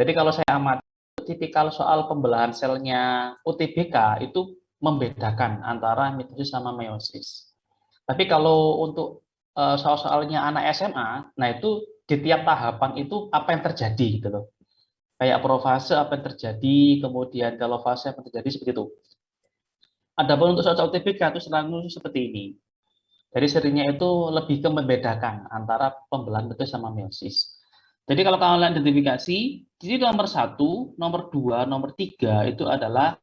Jadi kalau saya amati tipikal soal pembelahan selnya UTBK itu membedakan antara mitosis sama meiosis. Tapi kalau untuk soal-soalnya anak SMA, nah itu di tiap tahapan itu apa yang terjadi gitu loh. Kayak profase apa yang terjadi, kemudian kalau fase apa yang terjadi seperti itu. Adapun untuk soal UTBK itu selalu seperti ini. Jadi serinya itu lebih ke membedakan antara pembelahan mitosis sama meiosis. Jadi kalau kalian identifikasi, jadi nomor 1, nomor 2, nomor 3 itu adalah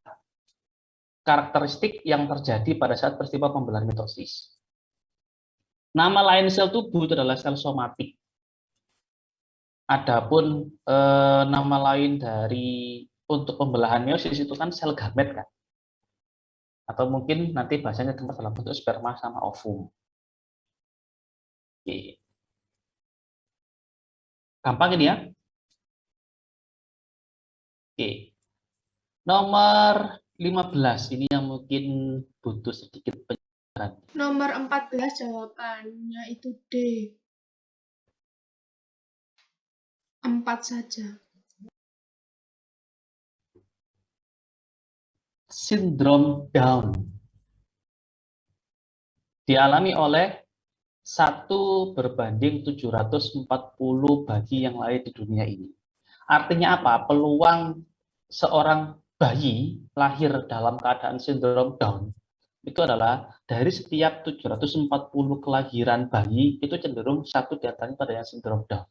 karakteristik yang terjadi pada saat peristiwa pembelahan mitosis. Nama lain sel tubuh itu adalah sel somatik. Adapun nama lain dari untuk pembelahan meiosis itu kan sel gamet kan. Atau mungkin nanti bahasanya tempat dalam bentuk sperma sama ovum. Oke. Gampang ini ya. Oke. Nomor 15 ini yang mungkin butuh sedikit penjelasan. Nomor 14 jawabannya itu D. 4 saja. Sindrom Down dialami oleh 1/740 bayi yang lahir di dunia ini. Artinya apa? Peluang seorang bayi lahir dalam keadaan sindrom Down itu adalah dari setiap 740 kelahiran bayi itu cenderung satu di antaranya pada yang sindrom Down.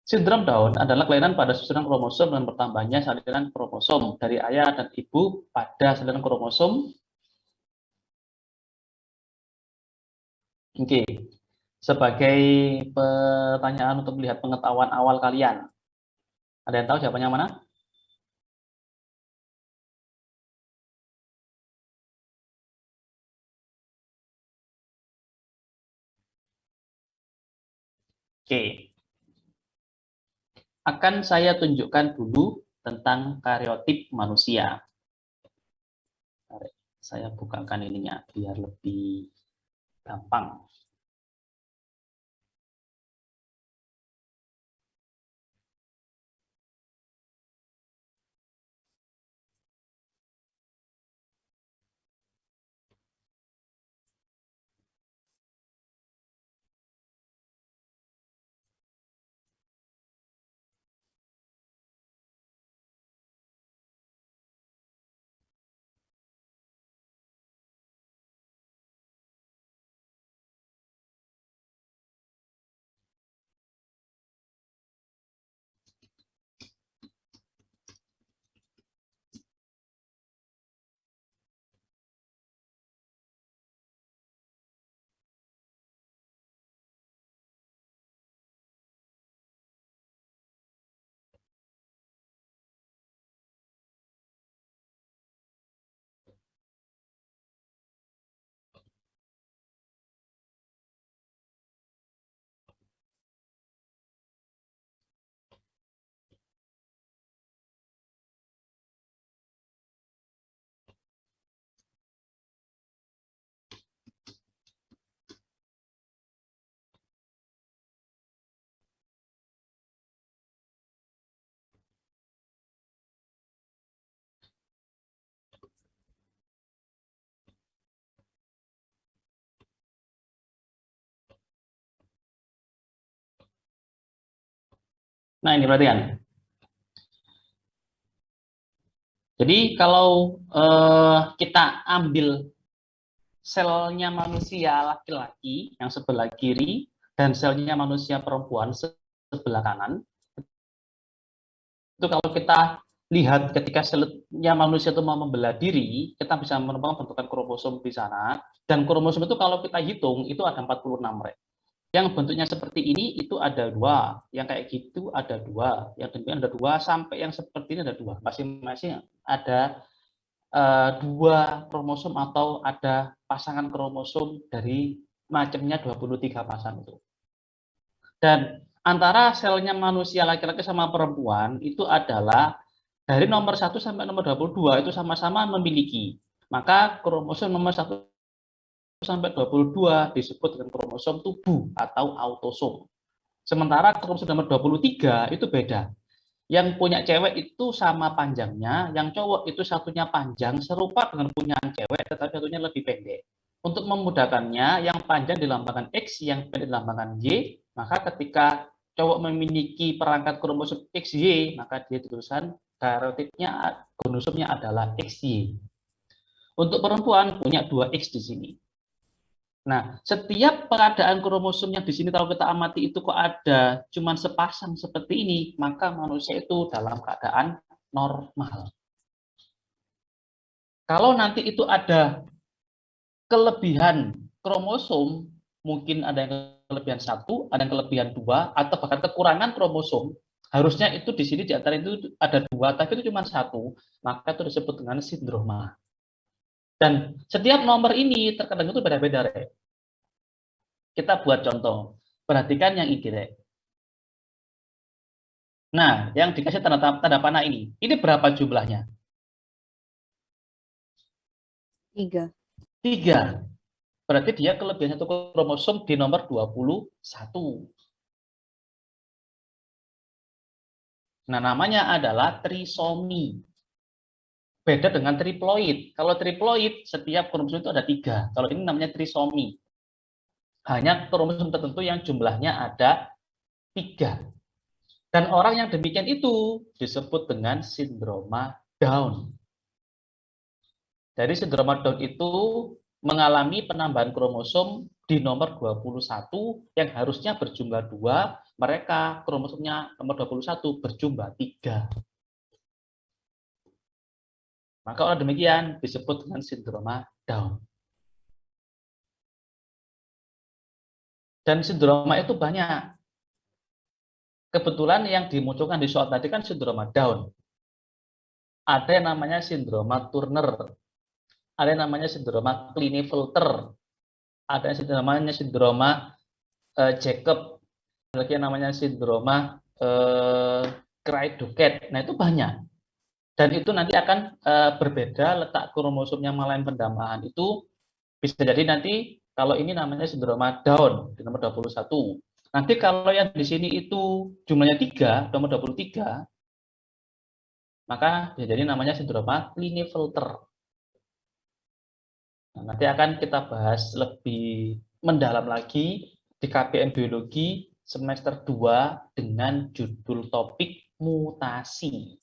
Sindrom Down adalah kelainan pada susunan kromosom dan bertambahnya salinan kromosom dari ayah dan ibu pada salinan kromosom. Oke, sebagai pertanyaan untuk melihat pengetahuan awal kalian, ada yang tahu jawabannya mana? Oke, akan saya tunjukkan dulu tentang karyotip manusia. Saya bukakan ininya biar lebih gampang. Nah, ini perhatian. Jadi kalau kita ambil selnya manusia laki-laki yang sebelah kiri dan selnya manusia perempuan sebelah kanan, itu kalau kita lihat ketika selnya manusia itu mau membelah diri, kita bisa menemukan bentukan kromosom di sana, dan kromosom itu kalau kita hitung itu ada 46 rek. Yang bentuknya seperti ini itu ada 2, yang kayak gitu ada 2, yang demikian ada 2, sampai yang seperti ini ada 2. Masing-masing ada 2 kromosom atau ada pasangan kromosom dari macamnya 23 pasang itu. Dan antara selnya manusia laki-laki sama perempuan itu adalah dari nomor 1 sampai nomor 22 itu sama-sama memiliki. Maka kromosom nomor 1 sampai 22 disebut dengan kromosom tubuh atau autosom. Sementara kromosom nomor 23 itu beda. Yang punya cewek itu sama panjangnya, yang cowok itu satunya panjang serupa dengan punyaan cewek, tetapi satunya lebih pendek. Untuk memudahkannya, yang panjang dilambangkan X, yang pendek dilambangkan Y, maka ketika cowok memiliki perangkat kromosom XY, maka dia tulisan karotipnya kromosomnya adalah XY. Untuk perempuan punya 2X di sini. Nah, setiap pengadaan kromosom yang di sini kalau kita amati itu kok ada cuman sepasang seperti ini, maka manusia itu dalam keadaan normal. Kalau nanti itu ada kelebihan kromosom, mungkin ada yang kelebihan 1, ada yang kelebihan 2, atau bahkan kekurangan kromosom, harusnya itu di sini di antara itu ada 2, tapi itu cuma 1, maka itu disebut dengan sindroma. Dan setiap nomor ini terkadang itu beda-beda, Rek. Kita buat contoh. Perhatikan yang ini, Rek. Nah, yang dikasih tanda panah ini berapa jumlahnya? 3. 3. Berarti dia kelebihan satu kromosom di nomor 21. Nah, namanya adalah trisomi. Beda dengan triploid. Kalau triploid, setiap kromosom itu ada 3. Kalau ini namanya trisomi. Hanya kromosom tertentu yang jumlahnya ada 3. Dan orang yang demikian itu disebut dengan sindroma Down. Dari sindroma Down itu mengalami penambahan kromosom di nomor 21 yang harusnya berjumlah 2, mereka kromosomnya nomor 21 berjumlah 3. Maka orang demikian disebut dengan sindroma Down. Dan sindroma itu banyak. Kebetulan yang dimunculkan di soal tadi kan sindroma Down. Ada yang namanya sindroma Turner. Ada yang namanya sindroma Klinefelter. Ada yang namanya sindroma Jacob. Ada yang namanya sindroma Craig-Duquette. Nah, itu banyak. Dan itu nanti akan berbeda letak kromosomnya malahan pendambahan itu bisa jadi nanti kalau ini namanya sindroma Down di nomor 21. Nanti kalau yang di sini itu jumlahnya 3, nomor 23, maka bisa jadi namanya sindroma Klinefelter. Nah, nanti akan kita bahas lebih mendalam lagi di KPM Biologi semester 2 dengan judul topik mutasi.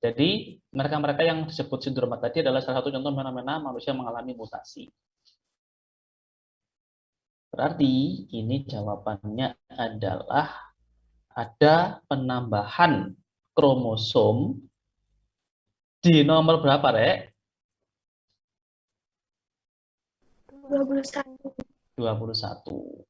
Jadi, mereka-mereka yang disebut sindroma tadi adalah salah satu contoh fenomena manusia mengalami mutasi. Berarti, ini jawabannya adalah ada penambahan kromosom di nomor berapa, Rek? 21. 21.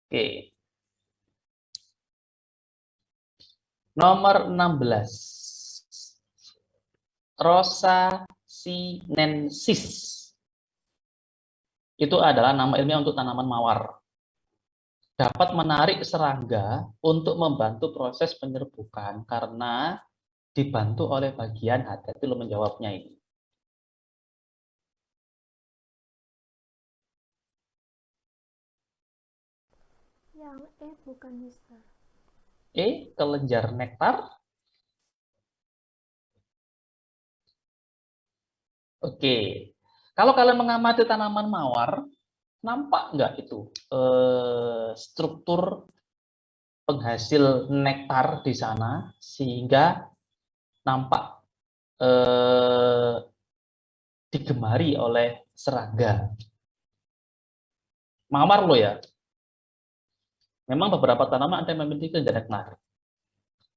Oke. Nomor 16. Rosa sinensis. Itu adalah nama ilmiah untuk tanaman mawar. Dapat menarik serangga untuk membantu proses penyerbukan karena dibantu oleh bagian hati-hati lo menjawabnya ini. Yang bukan Mister. Kelenjar nektar. Oke. Kalau kalian mengamati tanaman mawar, nampak nggak itu struktur penghasil nektar di sana sehingga nampak digemari oleh serangga. Mawar lo ya. Memang beberapa tanaman ada yang memiliki kelenjar nektar.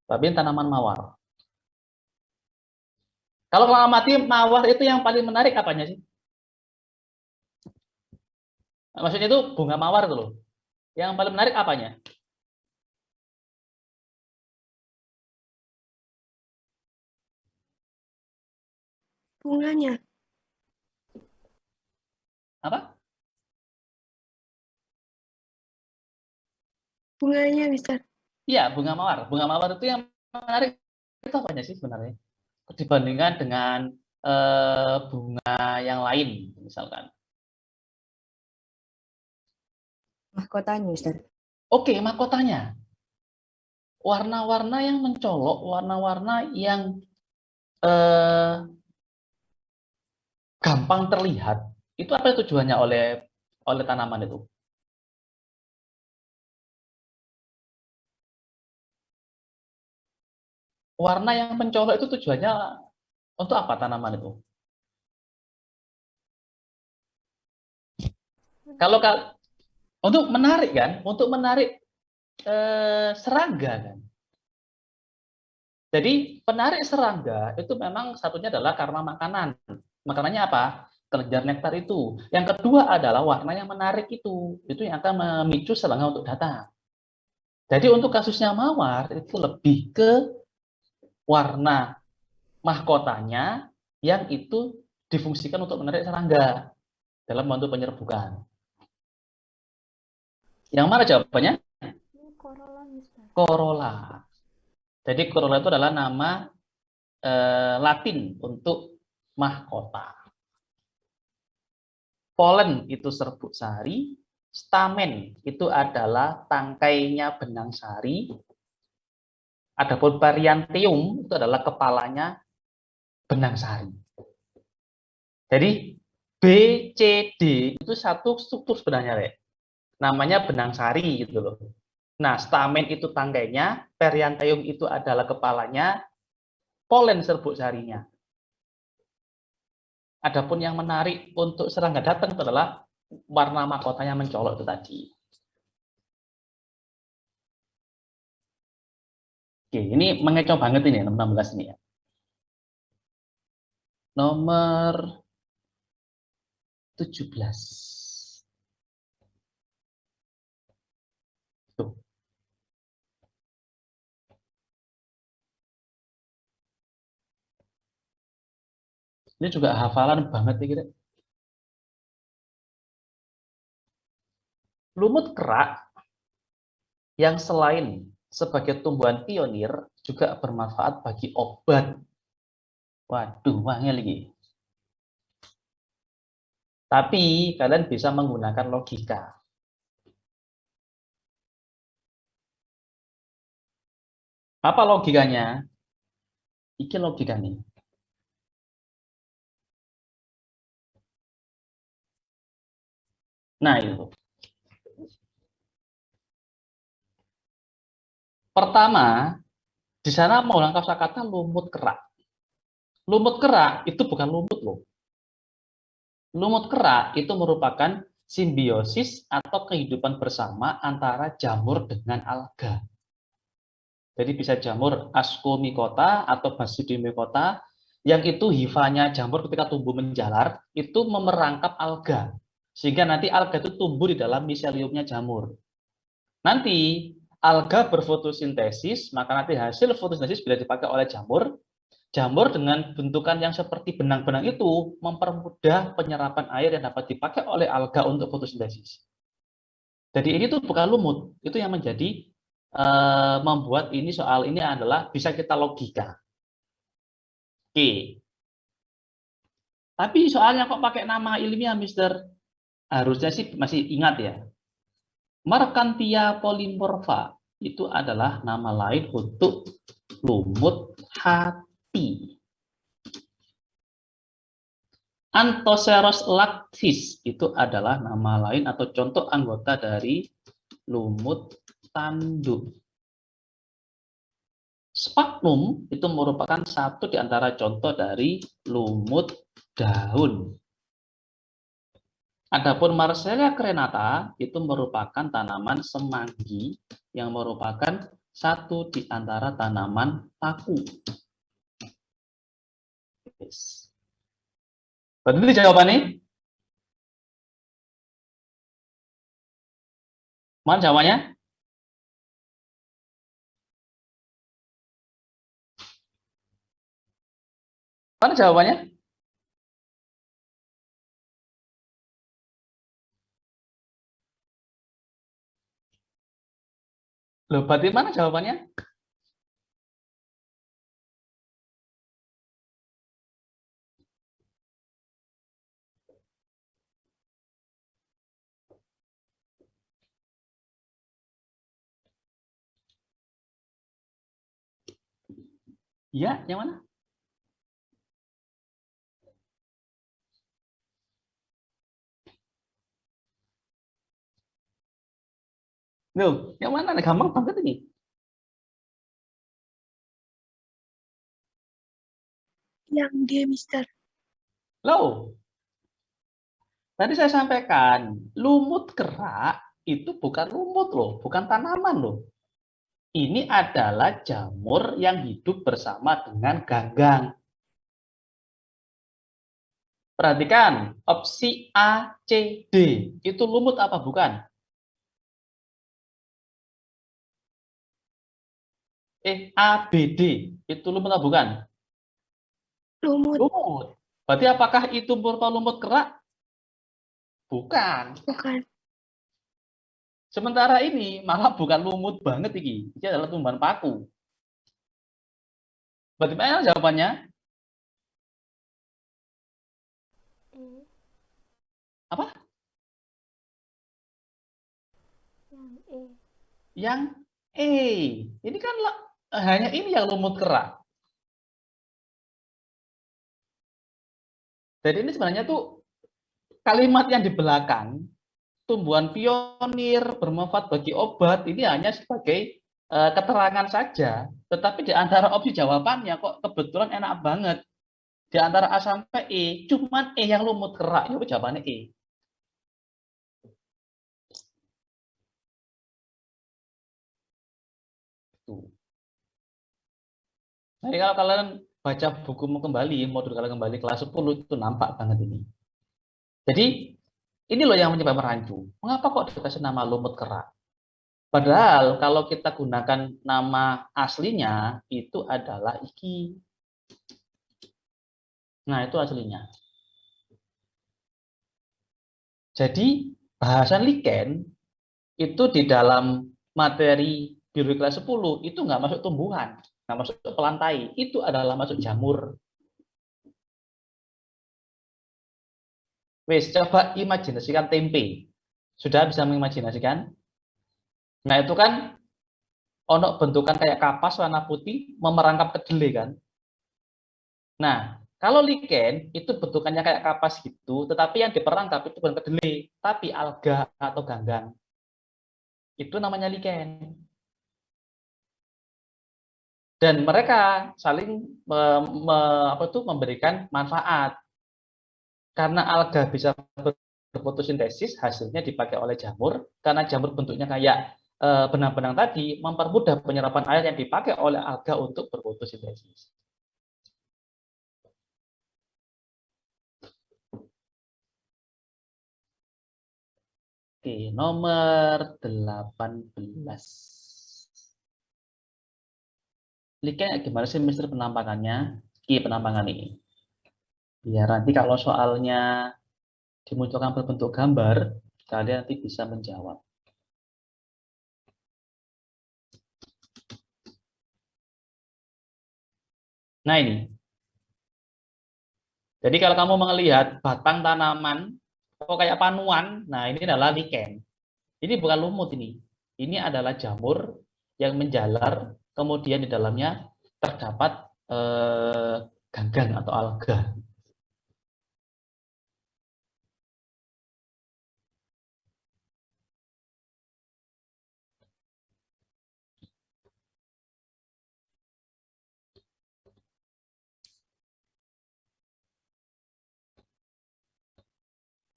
Tapi tanaman mawar. Kalau mengamati mawar itu yang paling menarik apanya sih? Maksudnya itu bunga mawar itu loh. Yang paling menarik apanya? Bunganya. Apa? Bunganya, Mister. Iya, bunga mawar. Bunga mawar itu yang menarik itu apanya sih sebenarnya? Dibandingkan dengan bunga yang lain, misalkan. Mahkotanya, Mister. Oke, mahkotanya. Warna-warna yang mencolok, warna-warna yang eh, gampang terlihat, itu apa tujuannya oleh tanaman itu? Warna yang mencolok itu tujuannya untuk apa tanaman itu? Kalau untuk menarik kan, untuk menarik serangga kan. Jadi penarik serangga itu memang satunya adalah karena makanan. Makanannya apa? Kelenjar nektar itu. Yang kedua adalah warna yang menarik itu. Itu yang akan memicu serangga untuk datang. Jadi untuk kasusnya mawar itu lebih ke warna mahkotanya yang itu difungsikan untuk menarik serangga dalam bentuk penyerbukan. Yang mana jawabannya? Ini corolla, Mister. Corolla. Jadi corolla itu adalah nama Latin untuk mahkota. Polen itu serbuk sari, stamen itu adalah tangkainya benang sari, adapun periantheum itu adalah kepalanya benang sari. Jadi B, C, D itu satu struktur sebenarnya, Rek. Namanya benang sari gitu loh. Nah, stamen itu tangkainya, periantheum itu adalah kepalanya, polen serbuk sarinya. Adapun yang menarik untuk serangga datang itu adalah warna mahkotanya mencolok itu tadi. Oke, ini mengecoh banget ini nomor 16 ini ya. Nomor 17. Tuh. Ini juga hafalan banget ya kita. Lumut kerak yang selain sebagai tumbuhan pionir juga bermanfaat bagi obat. Waduh, wangel lagi. Tapi kalian bisa menggunakan logika. Apa logikanya? Iki logikanya. Nah, itu. Pertama, di sana menggunakan kosakata lumut kerak. Lumut kerak itu bukan lumut loh. Lumut kerak itu merupakan simbiosis atau kehidupan bersama antara jamur dengan alga. Jadi bisa jamur Ascomycota atau Basidiomycota yang itu hifanya jamur ketika tumbuh menjalar itu memerangkap alga. Sehingga nanti alga itu tumbuh di dalam miseliumnya jamur. Nanti alga berfotosintesis, maka nanti hasil fotosintesis bila dipakai oleh jamur, jamur dengan bentukan yang seperti benang-benang itu mempermudah penyerapan air yang dapat dipakai oleh alga untuk fotosintesis. Jadi ini tuh bukan lumut, itu yang menjadi membuat ini soal ini adalah bisa kita logika. Oke. Tapi soalnya kok pakai nama ilmiah, Mister? Harusnya sih masih ingat ya. Mercantia polymorpha itu adalah nama lain untuk lumut hati. Anthoceros lactis itu adalah nama lain atau contoh anggota dari lumut tanduk. Sphagnum itu merupakan satu di antara contoh dari lumut daun. Adapun Marcella crenata itu merupakan tanaman semanggi yang merupakan satu di antara tanaman paku. Berarti jawabannya? Mana jawabannya? Mana jawabannya? Loh, berarti mana jawabannya? Ya, yang mana? Loh, yang mana? Gampang banget ini. Yang D, Mister. Loh, tadi saya sampaikan, lumut kerak itu bukan lumut loh, bukan tanaman loh. Ini adalah jamur yang hidup bersama dengan ganggang. Perhatikan, opsi A, C, D. Itu lumut apa bukan? A, B, D. Itu lumut apa bukan? Lumut. Lumut. Berarti apakah itu merupakan lumut kerak? Bukan. Bukan. Sementara ini malah bukan lumut banget ini. Ini adalah tumbuhan paku. Berarti mana jawabannya? E. Apa? Yang E. Yang E. Ini kan hanya ini yang lumut kerak. Jadi ini sebenarnya tuh kalimat yang di belakang, tumbuhan pionir bermanfaat bagi obat, ini hanya sebagai keterangan saja. Tetapi di antara opsi jawabannya kok kebetulan enak banget. Di antara A sampai E, cuman E yang lumut kerak. Ya jawabannya E. Tuh. Jadi kalau kalian baca bukumu kembali, modul kalian kembali kelas 10, itu nampak banget ini. Jadi ini loh yang menyebabkan rancu. Mengapa kok dikasih nama lumut kerak? Padahal kalau kita gunakan nama aslinya itu adalah iki. Nah, itu aslinya. Jadi bahasan lichen itu di dalam materi biologi kelas 10 itu nggak masuk tumbuhan, nggak masuk pelantai. Itu adalah masuk jamur. Wes, coba imajinasikan tempe. Sudah bisa mengimajinasikan? Nah, itu kan ono bentukan kayak kapas warna putih memerangkap kedelai kan. Nah, kalau lichen itu bentukannya kayak kapas gitu, tetapi yang diperangkap itu bukan kedelai, tapi alga atau ganggang. Itu namanya lichen. Dan mereka saling memberikan manfaat. Karena alga bisa berfotosintesis, hasilnya dipakai oleh jamur. Karena jamur bentuknya kayak benang-benang tadi, mempermudah penyerapan air yang dipakai oleh alga untuk berfotosintesis. Oke, nomor 18. Lichen gimana sih Mister penampakannya? Penampakan ini. Biar nanti kalau soalnya dimunculkan berbentuk gambar, kalian nanti bisa menjawab. Nah ini. Jadi kalau kamu melihat batang tanaman, kok kayak panuan, nah ini adalah lichen. Ini bukan lumut ini. Ini adalah jamur yang menjalar, kemudian di dalamnya terdapat ganggang atau alga.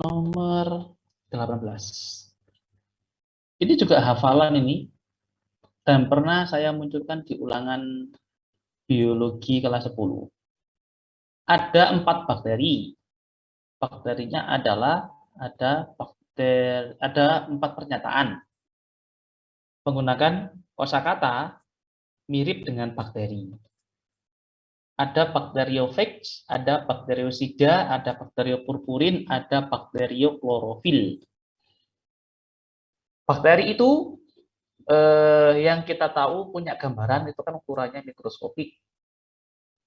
Nomor 18. Ini juga hafalan ini, dan pernah saya munculkan di ulangan biologi kelas 10. Ada 4 bakteri. Bakterinya adalah ada 4 pernyataan menggunakan kosakata mirip dengan bakteri. Ada bakteriophage, ada bakteriosida, ada bakteriopurpurin, ada bakterioklorofil. Bakteri itu yang kita tahu punya gambaran itu kan ukurannya mikroskopik,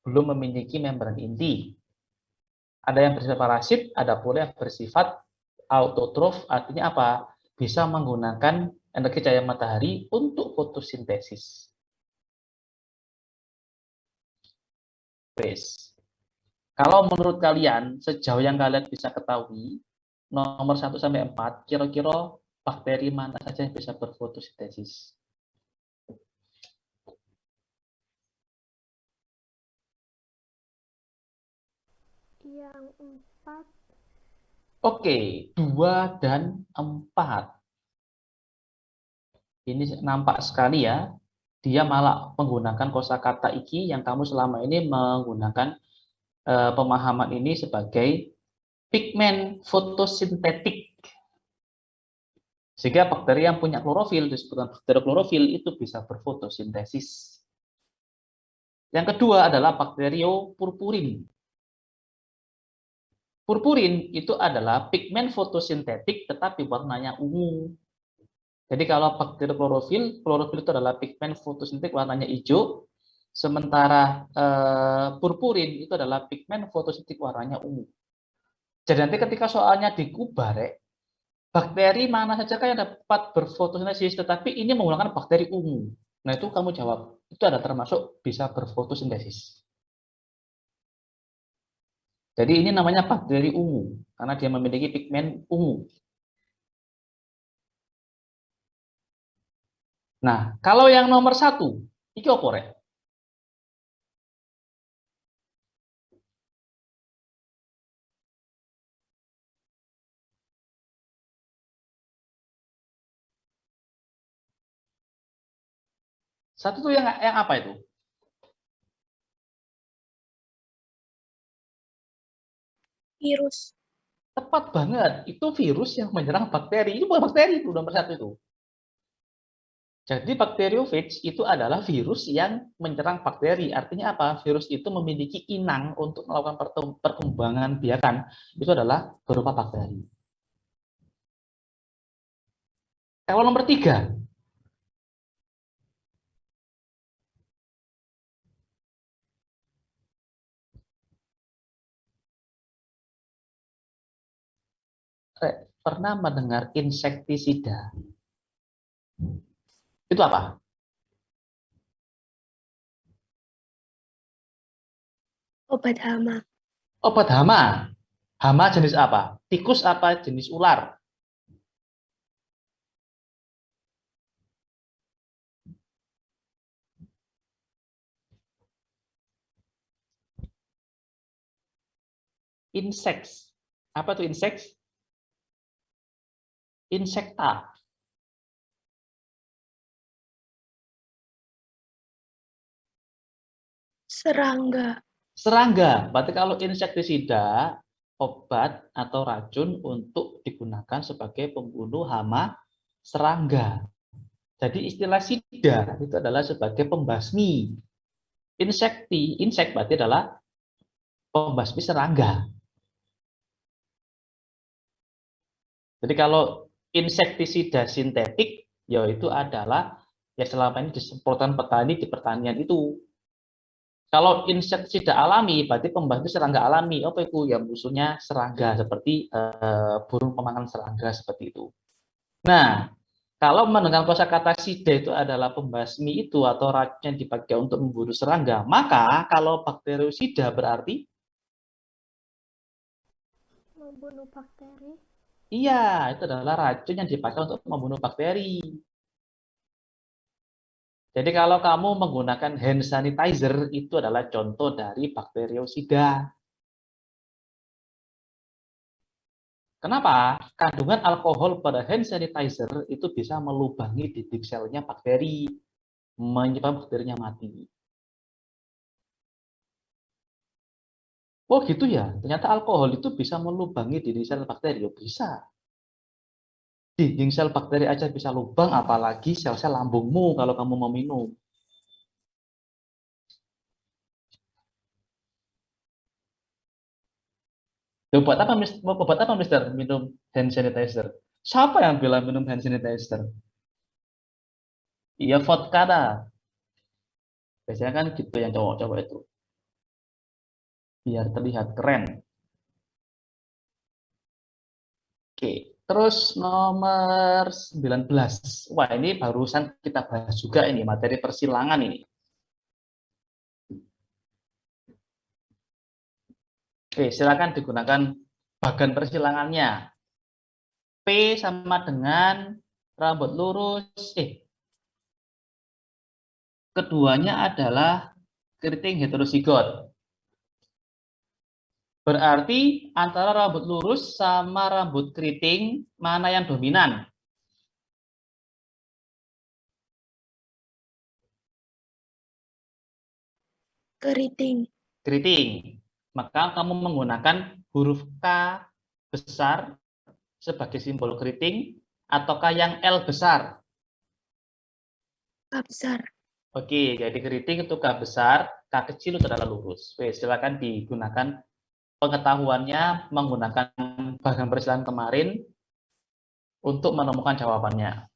belum memiliki membran inti. Ada yang bersifat parasit, ada pula yang bersifat autotrof, artinya apa? Bisa menggunakan energi cahaya matahari untuk fotosintesis. Kalau menurut kalian, sejauh yang kalian bisa ketahui, nomor 1 sampai 4, kira-kira bakteri mana saja yang bisa berfotosintesis? Yang 4. Oke, 2 dan 4. Ini nampak sekali ya, dia malah menggunakan kosakata iki yang kamu selama ini menggunakan pemahaman ini sebagai pigmen fotosintetik. Sehingga bakteri yang punya klorofil, disebutkan bakteri klorofil, itu bisa berfotosintesis. Yang kedua adalah bakteriopurpurin. Purpurin itu adalah pigmen fotosintetik tetapi warnanya ungu. Jadi kalau bakteri klorofil itu adalah pigmen fotosintetik warnanya hijau, sementara purpurin itu adalah pigmen fotosintetik warnanya ungu. Jadi nanti ketika soalnya dikubarek, bakteri mana saja yang dapat berfotosintesis, tetapi ini menggunakan bakteri ungu. Nah itu kamu jawab, itu ada termasuk bisa berfotosintesis. Jadi ini namanya bakteri ungu, karena dia memiliki pigmen ungu. Nah, kalau yang nomor 1, ini apa rek? Satu tuh yang apa itu? Virus. Tepat banget, itu virus yang menyerang bakteri. Itu bukan bakteri itu nomor 1 itu. Jadi bakteriofage itu adalah virus yang menyerang bakteri. Artinya apa? Virus itu memiliki inang untuk melakukan perkembangan biakan. Itu adalah berupa bakteri. Kalau nomor 3, pernah mendengar insektisida? Itu apa? Obat hama. Obat hama. Hama jenis apa? Tikus apa jenis ular? Inseks. Apa itu inseks? Insekta. Serangga. Serangga. Berarti kalau insektisida, obat atau racun untuk digunakan sebagai pembunuh hama serangga. Jadi istilah sida itu adalah sebagai pembasmi. Insek berarti adalah pembasmi serangga. Jadi kalau insektisida sintetik, yaitu adalah ya selama ini disemprotkan petani di pertanian itu. Kalau insektisida alami, berarti pembasmi serangga alami. Apa itu? Ya musuhnya serangga, seperti burung pemakan serangga, seperti itu. Nah, kalau mendengar kosakata sida itu adalah pembasmi itu atau racun yang dipakai untuk membunuh serangga, maka kalau bakteriosida berarti Membunuh bakteri. iya, itu adalah racun yang dipakai untuk membunuh bakteri. Jadi kalau kamu menggunakan hand sanitizer, itu adalah contoh dari bakteriosida. Kenapa? Kandungan alkohol pada hand sanitizer itu bisa melubangi dinding selnya bakteri, menyebabkan bakterinya mati. Oh gitu ya, ternyata alkohol itu bisa melubangi dinding sel bakteri. Oh, bisa. Dinding sel bakteri aja bisa lubang, apalagi sel-sel lambungmu kalau kamu mau minum. Buat apa, Mister? Minum hand sanitizer. Siapa yang bilang minum hand sanitizer? Iya, vodka. Biasanya kan gitu yang cowok-cowok itu. Biar terlihat keren. Oke, terus nomor 19. Wah, ini barusan kita bahas juga ini, materi persilangan ini. Oke, silakan digunakan bagan persilangannya. P sama dengan rambut lurus. Keduanya adalah keriting heterozigot. Berarti antara rambut lurus sama rambut keriting, mana yang dominan? Keriting. Keriting. Maka kamu menggunakan huruf K besar sebagai simbol keriting, ataukah yang L besar? K besar. Oke, jadi keriting itu K besar, K kecil itu adalah lurus. Oke, silakan digunakan pengetahuannya menggunakan bagan persilangan kemarin untuk menemukan jawabannya.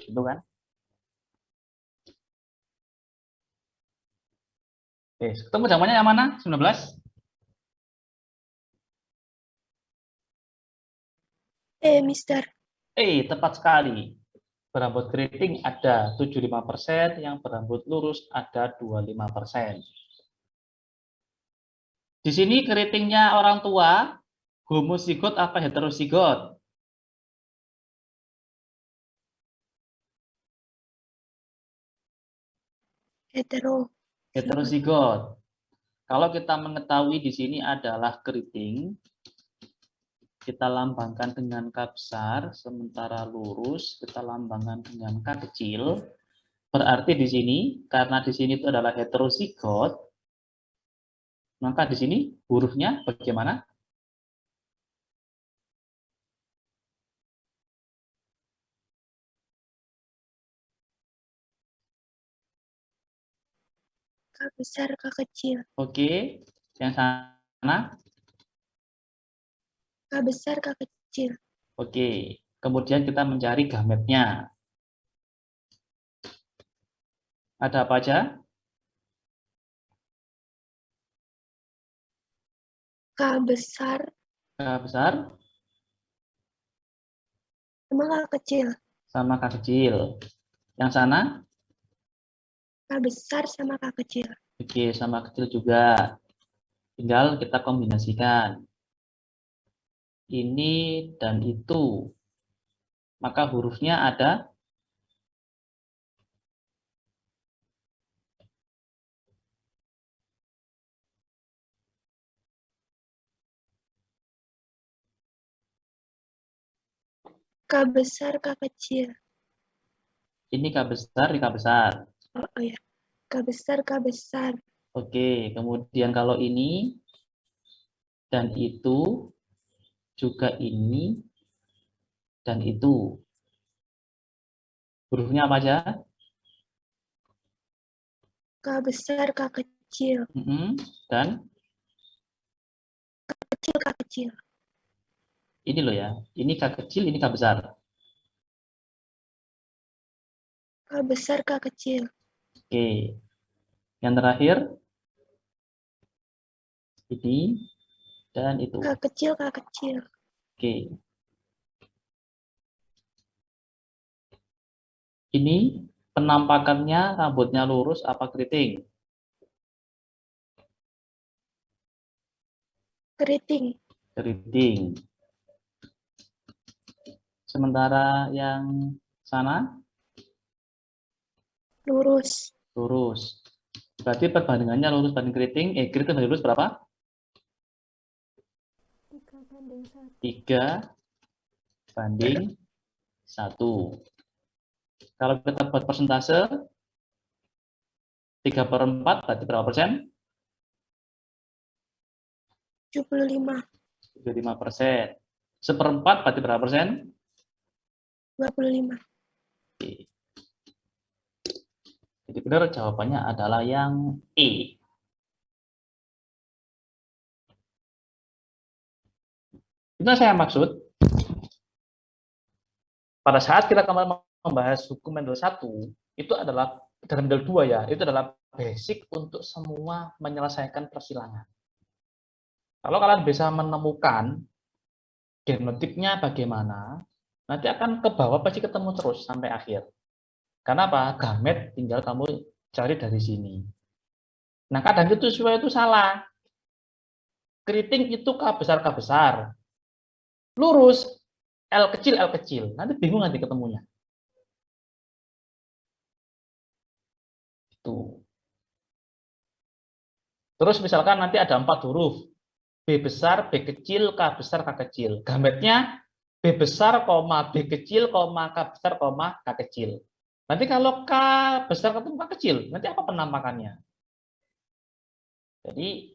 Itu kan? Oke, ketemu jawabannya yang mana? 19? Mister. Tepat sekali. Berambut keriting ada 75%, yang berambut lurus ada 25%. Di sini keritingnya orang tua, homozigot apa heterozigot? Hetero. Heterozigot. Kalau kita mengetahui di sini adalah keriting, kita lambangkan dengan K besar, sementara lurus kita lambangkan dengan K kecil. Berarti di sini, karena di sini itu adalah heterozigot, maka di sini hurufnya bagaimana? K besar, K kecil. Oke, yang sana? K besar, K kecil. Oke, kemudian kita mencari gametnya. Ada apa aja? K besar K besar sama K kecil. sama K kecil. Yang sana? K besar sama K kecil. Oke, sama kecil juga. Tinggal kita kombinasikan. Ini dan itu. Maka hurufnya ada K besar, K kecil. ini K besar, ini K besar. Oh ya. K besar, K besar. Oke, kemudian kalau ini dan itu juga ini dan itu. Hurufnya apa aja? K besar, K kecil. Dan Kecil, K kecil. ini loh ya, ini K kecil, ini K besar. K besar, K kecil. Oke. Yang terakhir, ini dan itu. K kecil, K kecil. Oke. Ini penampakannya rambutnya lurus apa keriting? Keriting. Keriting. Sementara yang sana Lurus. lurus. Berarti perbandingannya lurus banding keriting. Keriting banding lurus berapa? 3/1. 3 banding 1. Kalau kita buat persentase 3/4 berarti berapa persen? 75. 75%. Seperempat berarti berapa persen? 25. Oke. Jadi benar jawabannya adalah yang E. Itu yang saya maksud. Pada saat kita kemarin membahas hukum Mendel 1, itu adalah dalam Mendel 2 ya, itu adalah basic untuk semua menyelesaikan persilangan. Kalau kalian bisa menemukan genotipnya bagaimana, nanti akan ke bawah pasti ketemu terus sampai akhir. Karena apa? Gamet tinggal kamu cari dari sini. Nah, kadang itu sesuai itu salah. Keriting itu K besar. Lurus, L kecil. Nanti bingung nanti ketemunya. Itu. Terus misalkan nanti ada 4 huruf. B besar, B kecil, K besar, K kecil. Gametnya B besar, B kecil, K besar, K kecil. Nanti kalau K besar ketemu K kecil, nanti apa penampakannya? Jadi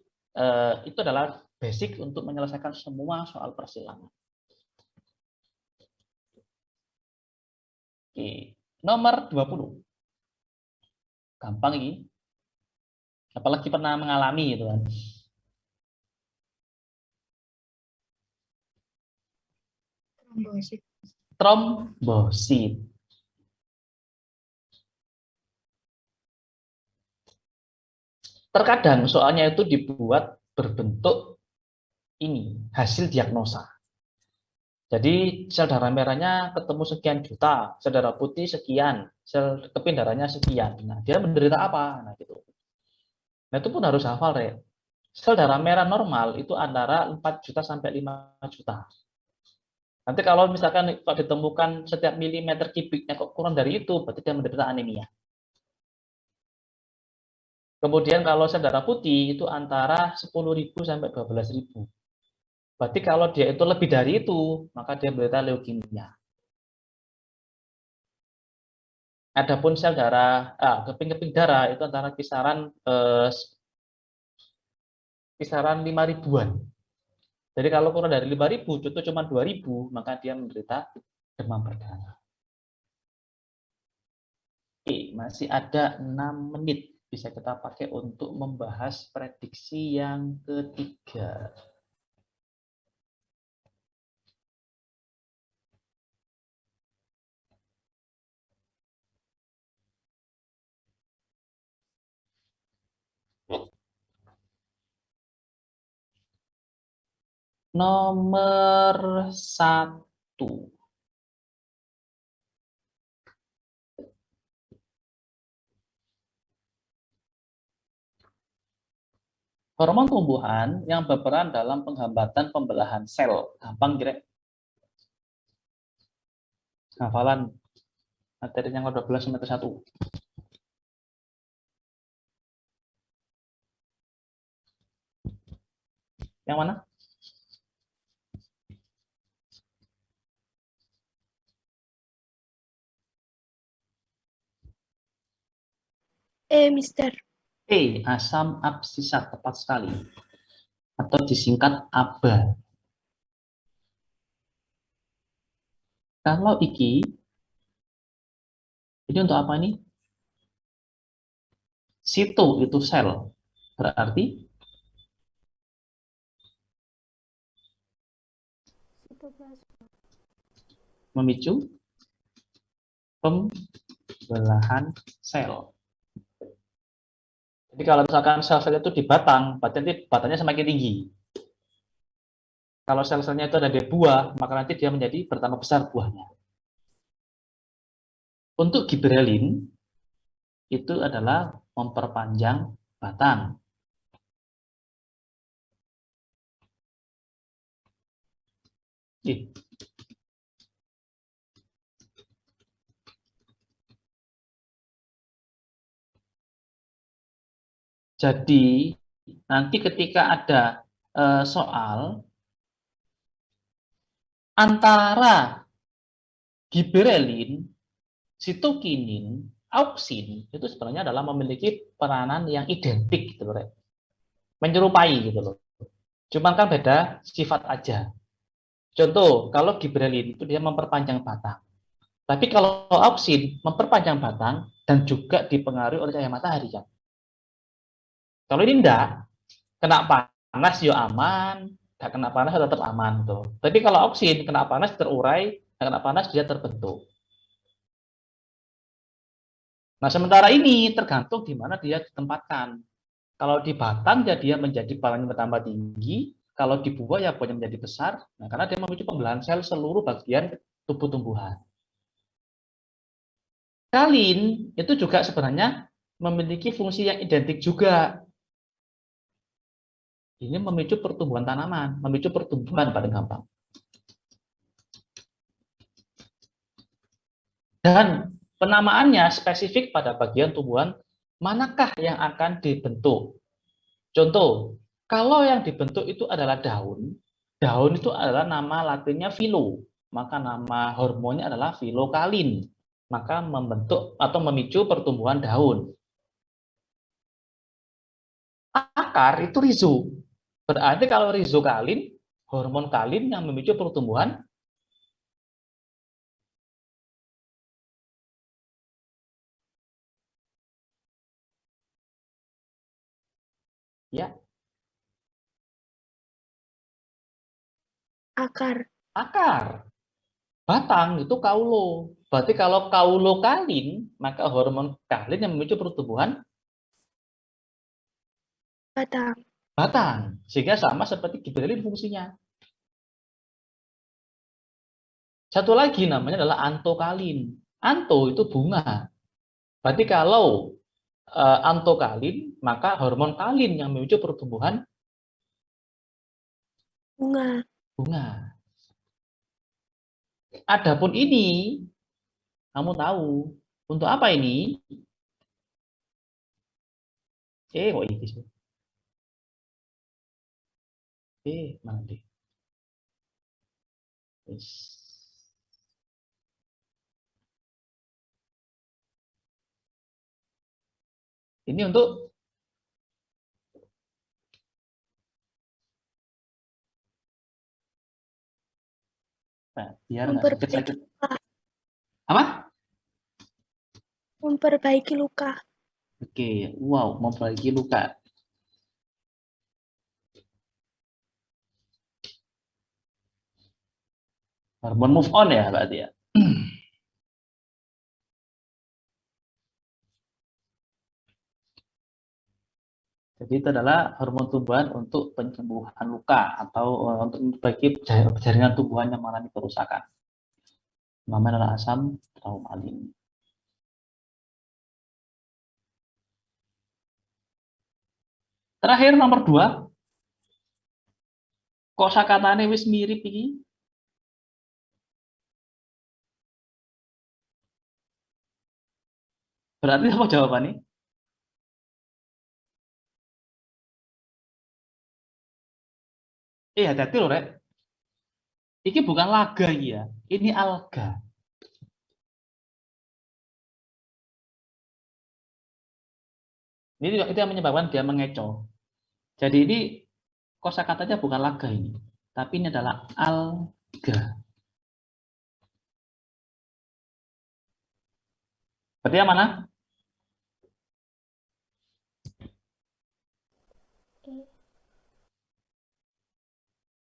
itu adalah basic untuk menyelesaikan semua soal persilangan. Oke, nomor 20. Gampang ini. Apalagi pernah mengalami gitu kan. Trombosit. Trombosit. Terkadang soalnya itu dibuat berbentuk ini, hasil diagnosa. Jadi sel darah merahnya ketemu sekian juta, sel darah putih sekian, sel keping darahnya sekian. Nah, dia menderita apa? Nah, gitu. Nah, itu pun harus hafal, Re. Sel darah merah normal itu antara 4 juta sampai 5 juta. Nanti kalau misalkan kalau ditemukan setiap milimeter kubiknya kok kurang dari itu, berarti dia menderita anemia. Kemudian kalau sel darah putih itu antara 10.000 sampai 12.000. Berarti kalau dia itu lebih dari itu, maka dia menderita leukemia. Adapun sel darah, keping-keping darah itu antara kisaran 5 ribuan. Jadi kalau kurang dari 5.000, contoh cuma 2.000, maka dia menderita demam berdarah. Oke, masih ada 6 menit bisa kita pakai untuk membahas prediksi yang ketiga. Nomor 1. Hormon tumbuhan yang berperan dalam penghambatan pembelahan sel. Gampang kira. Hafalan materinya 12 semester 1. Yang mana? Mister. Asam absisat, tepat sekali. Atau disingkat ABA. Kalau ini untuk apa ini? Situ itu sel. Berarti Sitoplasma. memicu pembelahan sel. Jadi kalau misalkan sel-sel itu di batang, berarti batangnya semakin tinggi. Kalau sel-selnya itu ada di buah, maka nanti dia menjadi bertambah besar buahnya. Untuk giberelin, itu adalah memperpanjang batang. Jadi, nanti ketika ada soal antara giberelin, sitokinin, auksin, itu sebenarnya adalah memiliki peranan yang identik, gitu loh, menyerupai gitu loh. Cuma kan beda sifat aja. Contoh, kalau giberelin itu dia memperpanjang batang. Tapi kalau auksin memperpanjang batang dan juga dipengaruhi oleh cahaya matahari kan. Kalau ini enggak, kena panas ya aman, enggak kena panas ya tetap aman tuh. Tapi kalau auksin kena panas terurai, kena panas dia terbentuk. Nah, sementara ini tergantung di mana dia ditempatkan. Kalau di batang ya dia menjadi balanya bertambah tinggi, kalau di buah ya buahnya menjadi besar. Nah, karena dia memicu pembelahan sel seluruh bagian tubuh tumbuhan. Kalin itu juga sebenarnya memiliki fungsi yang identik juga. Ini memicu pertumbuhan tanaman, memicu pertumbuhan paling gampang. Dan penamaannya spesifik pada bagian tumbuhan manakah yang akan dibentuk. Contoh, kalau yang dibentuk itu adalah daun, daun itu adalah nama latinnya filo, maka nama hormonnya adalah filokalin, maka membentuk atau memicu pertumbuhan daun. Akar itu rizo, berarti kalau rizokalin, hormon kalin yang memicu pertumbuhan ya Akar. akar. Batang itu kaulo. Berarti kalau kaulo kalin, maka hormon kalin yang memicu pertumbuhan Batang. batang. Sehingga sama seperti giberelin fungsinya. Satu lagi namanya adalah antokalin. Anto itu bunga. Berarti kalau antokalin, maka hormon kalin yang memicu pertumbuhan Bunga. bunga. Adapun ini, kamu tahu, untuk apa ini? Kok ini sih? Mana deh? Yes. Ini untuk biar nggak sempit lagi. Memperbaiki luka. Apa? Memperbaiki luka. Oke, wow, memperbaiki luka. Hormon move on ya berarti ya. Jadi itu adalah hormon tumbuhan untuk penyembuhan luka atau untuk memperbaiki jaringan tumbuhan yang mengalami kerusakan. Namanya adalah asam traumalin. Terakhir nomor 2, kosakatane wis mirip iki. Berarti apa jawabannya? Hati-hati loh, Rek. Ini bukan laga ya. Ini alga. Ini itu yang menyebabkan dia mengecoh. Jadi ini kosakatanya bukan laga ini, tapi ini adalah alga. Berarti yang mana?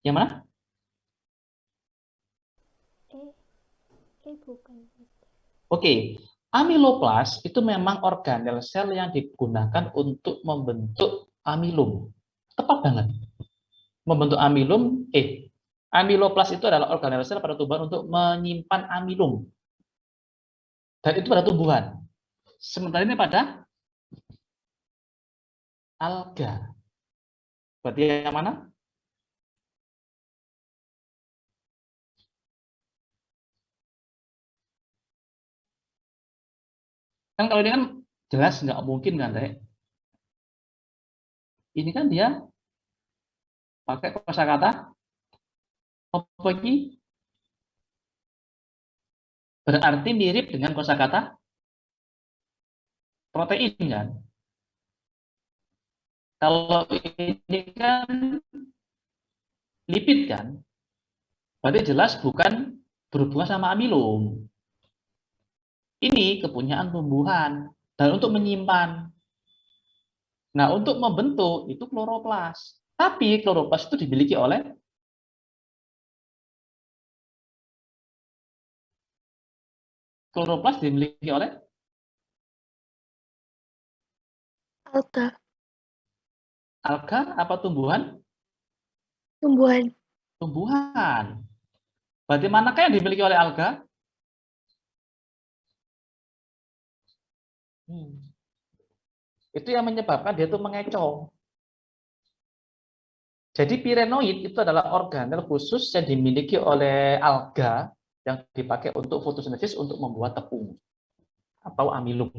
Yang mana? Bukan. Oke, amiloplas itu memang organel sel yang digunakan untuk membentuk amilum. Tepat banget. Membentuk amilum, amiloplas itu adalah organel sel pada tumbuhan untuk menyimpan amilum. Dan itu pada tumbuhan. Sementara ini pada alga. Berarti yang mana? Kan kalau ini kan jelas nggak mungkin kan, Dek? Ini kan dia pakai kosakata apa ini? Berarti mirip dengan kosakata protein kan? Kalau ini kan lipid kan? Berarti jelas bukan berhubungan sama amilum. Ini kepunyaan tumbuhan dan untuk menyimpan. Nah, untuk membentuk itu kloroplas. Tapi kloroplas itu dimiliki oleh Alga. alga apa tumbuhan? Tumbuhan. Tumbuhan. Berarti manakah yang dimiliki oleh alga? Itu yang menyebabkan dia itu mengecoh. Jadi pirenoid itu adalah organel khusus yang dimiliki oleh alga yang dipakai untuk fotosintesis untuk membuat tepung atau amilum.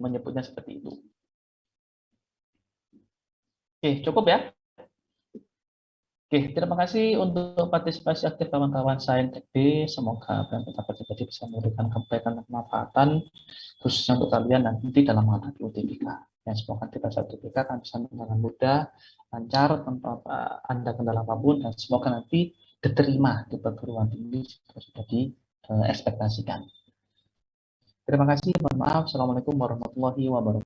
Menyebutnya seperti itu. Oke, cukup ya. Oke, terima kasih untuk partisipasi aktif kawan-kawan Sains TB. Semoga apa yang kita pelajari bisa memberikan kebaikan dan kemanfaatan khususnya untuk kalian nanti dalam menghadapi UTBK. Ya, semoga kita satu UTBK akan bisa dengan mudah, lancar, tanpa Anda kendala apapun, dan semoga nanti diterima di perguruan tinggi seperti sudah diekspektasikan. Terima kasih, mohon maaf. Assalamualaikum warahmatullahi wabarakatuh.